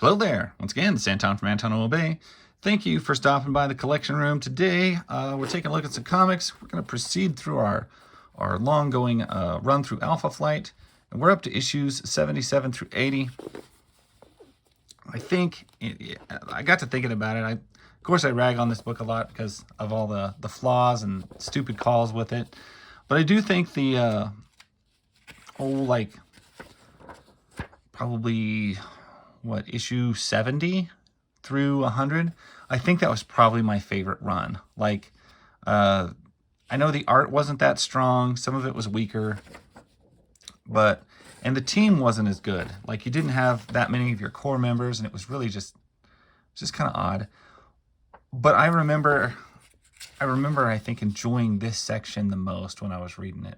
Hello there. Once again, it's Anton from Anton OB. Thank you for stopping by the collection room today. We're taking a look at some comics. We're going to proceed through our long-going run through Alpha Flight. And we're up to issues 77 through 80. I got to thinking about it. Of course, I rag on this book a lot because of all the flaws and stupid calls with it. But I do think the, probably issue 70 through 100, I think that was probably my favorite run. I know the art wasn't that strong, some of it was weaker, and the team wasn't as good. Like, you didn't have that many of your core members, and it was really just kind of odd. But I remember I think enjoying this section the most when I was reading it.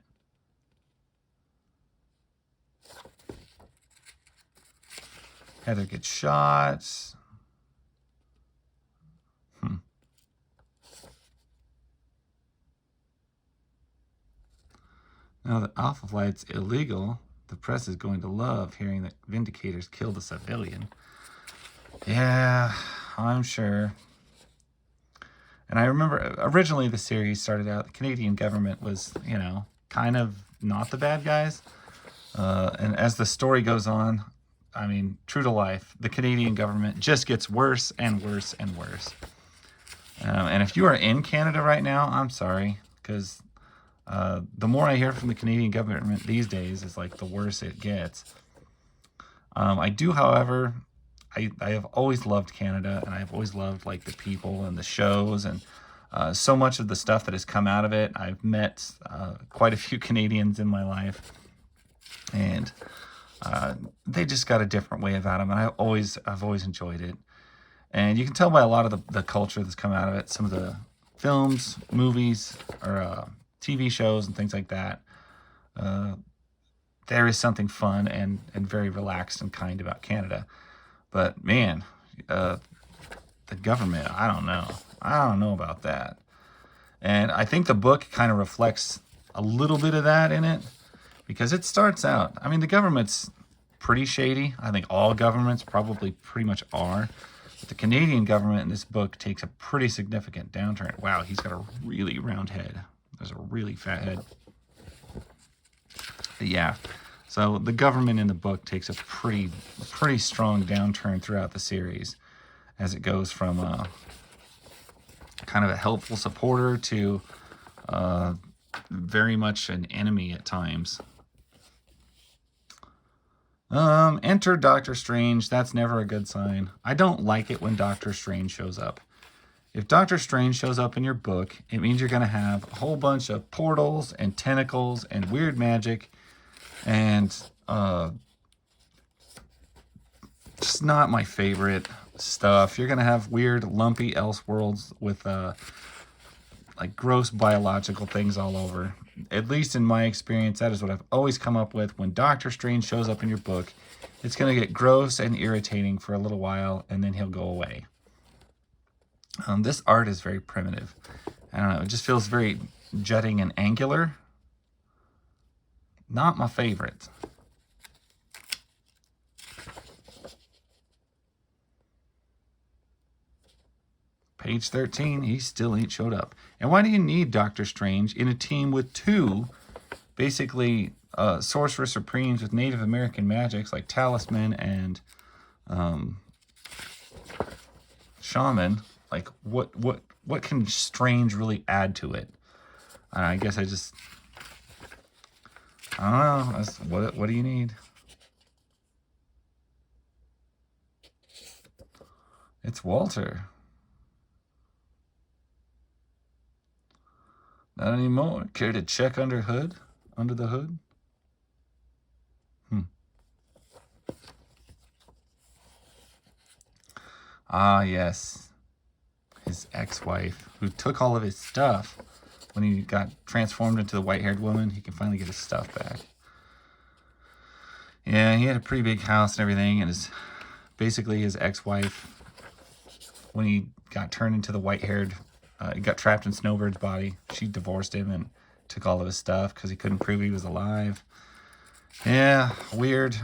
Heather gets shot. Now that Alpha Flight's illegal, the press is going to love hearing that Vindicators killed a civilian. Yeah, I'm sure. And I remember originally the series started out, the Canadian government was, kind of not the bad guys. And as the story goes on, I mean, true to life, the Canadian government just gets worse and worse and worse. And if you are in Canada right now, I'm sorry, because the more I hear from the Canadian government these days is like the worse it gets. I do, however, I have always loved Canada, and I've always loved like the people and the shows and so much of the stuff that has come out of it. I've met quite a few Canadians in my life, and they just got a different way about them, and I've always enjoyed it. And you can tell by a lot of the culture that's come out of it. Some of the films, movies, or TV shows and things like that. There is something fun and very relaxed and kind about Canada. But man, the government, I don't know about that. And I think the book kind of reflects a little bit of that in it, because it starts out, I mean, the government's pretty shady. I think all governments probably pretty much are. But the Canadian government in this book takes a pretty significant downturn. Wow, he's got a really round head. There's a really fat head. But yeah, so the government in the book takes a pretty strong downturn throughout the series, as it goes from kind of a helpful supporter to very much an enemy at times. Enter Doctor Strange. That's never a good sign. I don't like it when Doctor Strange shows up. If Doctor Strange shows up in your book, it means you're going to have a whole bunch of portals and tentacles and weird magic, and just not my favorite stuff. You're going to have weird, lumpy Elseworlds with like gross biological things all over. At least in my experience, that is what I've always come up with. When Doctor Strange shows up in your book, it's going to get gross and irritating for a little while, and then he'll go away. This art is very primitive. I don't know, it just feels very jutting and angular. Not my favorite. Page 13, he still ain't showed up. And why do you need Doctor Strange in a team with two, basically, Sorcerer Supremes with Native American magics like Talisman and Shaman? Like, what can Strange really add to it? I guess I don't know. What do you need? It's Walter. Not anymore. Care to check under the hood? Ah, yes. His ex-wife, who took all of his stuff. When he got transformed into the white-haired woman, he can finally get his stuff back. Yeah, he had a pretty big house and everything, and basically his ex-wife, when he got turned into the white-haired, he got trapped in Snowbird's body, she divorced him and took all of his stuff because he couldn't prove he was alive. Yeah, weird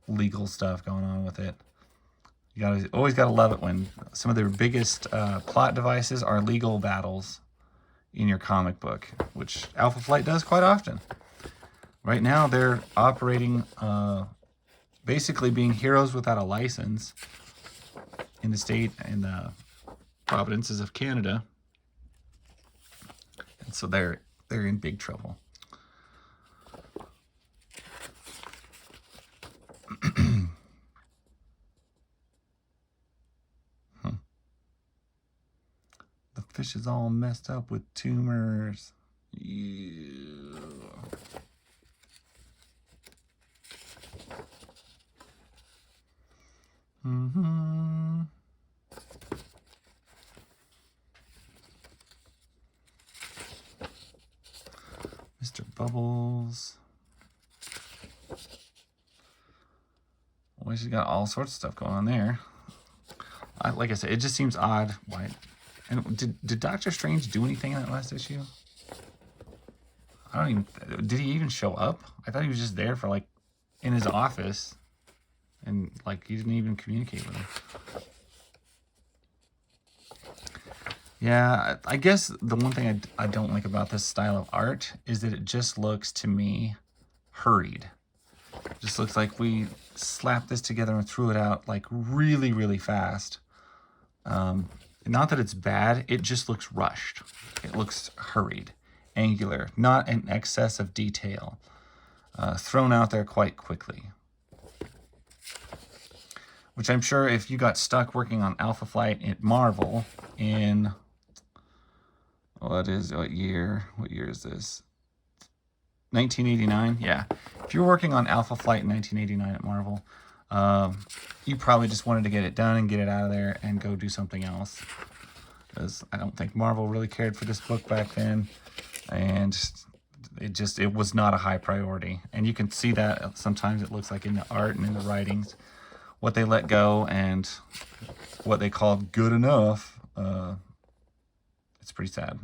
legal stuff going on with it. Always gotta love it when some of their biggest plot devices are legal battles in your comic book, which Alpha Flight does quite often. Right now, they're operating, basically being heroes without a license in the state and the provinces of Canada, and so they're in big trouble. The fish is all messed up with tumors. Yeah. Mr. Bubbles. Well, she's got all sorts of stuff going on there. Like I said, it just seems odd. Why? And did Doctor Strange do anything in that last issue? I don't even... Did he even show up? I thought he was just there for, like, in his office. And, like, he didn't even communicate with him. Yeah, I guess the one thing I don't like about this style of art is that it just looks, to me, hurried. It just looks like we slapped this together and threw it out, like, really, really fast. Not that it's bad, it just looks rushed. It looks hurried, angular, not an excess of detail. Thrown out there quite quickly. Which I'm sure if you got stuck working on Alpha Flight at Marvel in... What year is this? 1989? Yeah. If you're working on Alpha Flight in 1989 at Marvel, you probably just wanted to get it done and get it out of there and go do something else. Because I don't think Marvel really cared for this book back then. And it was not a high priority. And you can see that sometimes it looks like in the art and in the writings, what they let go and what they called good enough. It's pretty sad.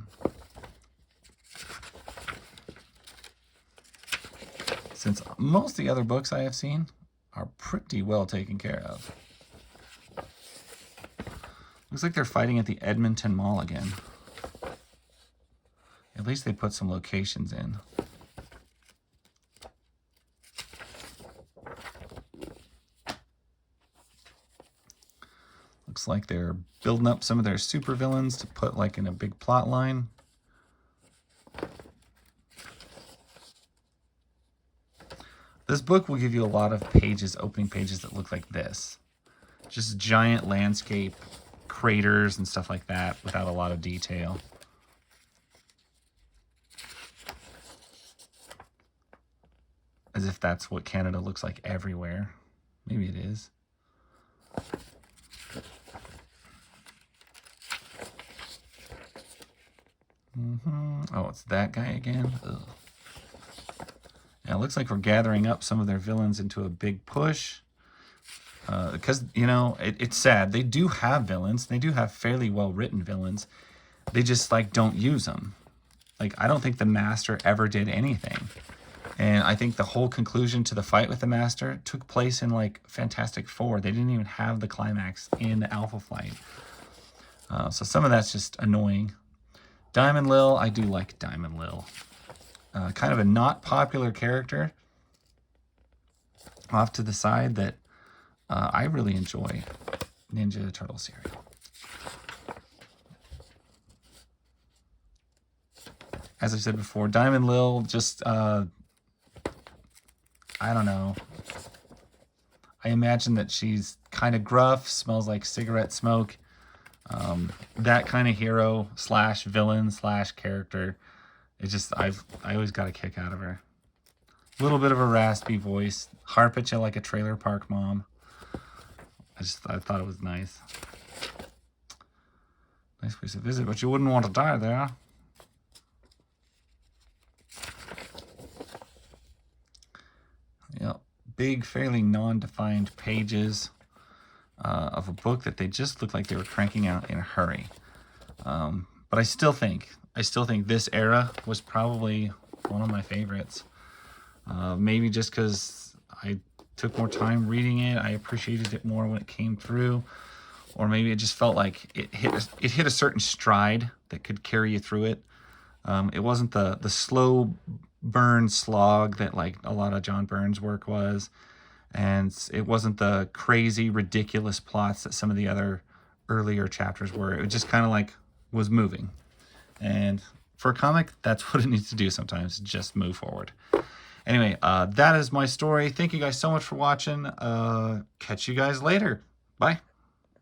Since most of the other books I have seen are pretty well taken care of. Looks like they're fighting at the Edmonton Mall again. At least they put some locations in. Looks like they're building up some of their supervillains to put like in a big plot line. This book will give you a lot of pages, opening pages that look like this. Just giant landscape craters and stuff like that without a lot of detail. As if that's what Canada looks like everywhere. Maybe it is. Oh, it's that guy again? Ugh. Yeah, it looks like we're gathering up some of their villains into a big push. Because, you know, it's sad. They do have villains. They do have fairly well-written villains. They just, like, don't use them. Like, I don't think the Master ever did anything. And I think the whole conclusion to the fight with the Master took place in, like, Fantastic Four. They didn't even have the climax in Alpha Flight. So some of that's just annoying. Diamond Lil, I do like Diamond Lil. Kind of a not popular character off to the side that I really enjoy. Ninja Turtle cereal. As I said before, Diamond Lil just, I don't know. I imagine that she's kind of gruff, smells like cigarette smoke. That kind of hero slash villain slash character. It just, I always got a kick out of her. A little bit of a raspy voice. Harp at you like a trailer park mom. I thought it was nice. Nice place to visit, but you wouldn't want to die there. Yep. Big, fairly non-defined pages of a book that they just looked like they were cranking out in a hurry. But I still think this era was probably one of my favorites. Maybe just because I took more time reading it. I appreciated it more when it came through. Or maybe it just felt like it hit a certain stride that could carry you through it. It wasn't the slow burn slog that like a lot of John Byrne's work was. And it wasn't the crazy, ridiculous plots that some of the other earlier chapters were. It just kind of like was moving. And for a comic, that's what it needs to do sometimes, just move forward. Anyway, that is my story. Thank you guys so much for watching. Catch you guys later. Bye.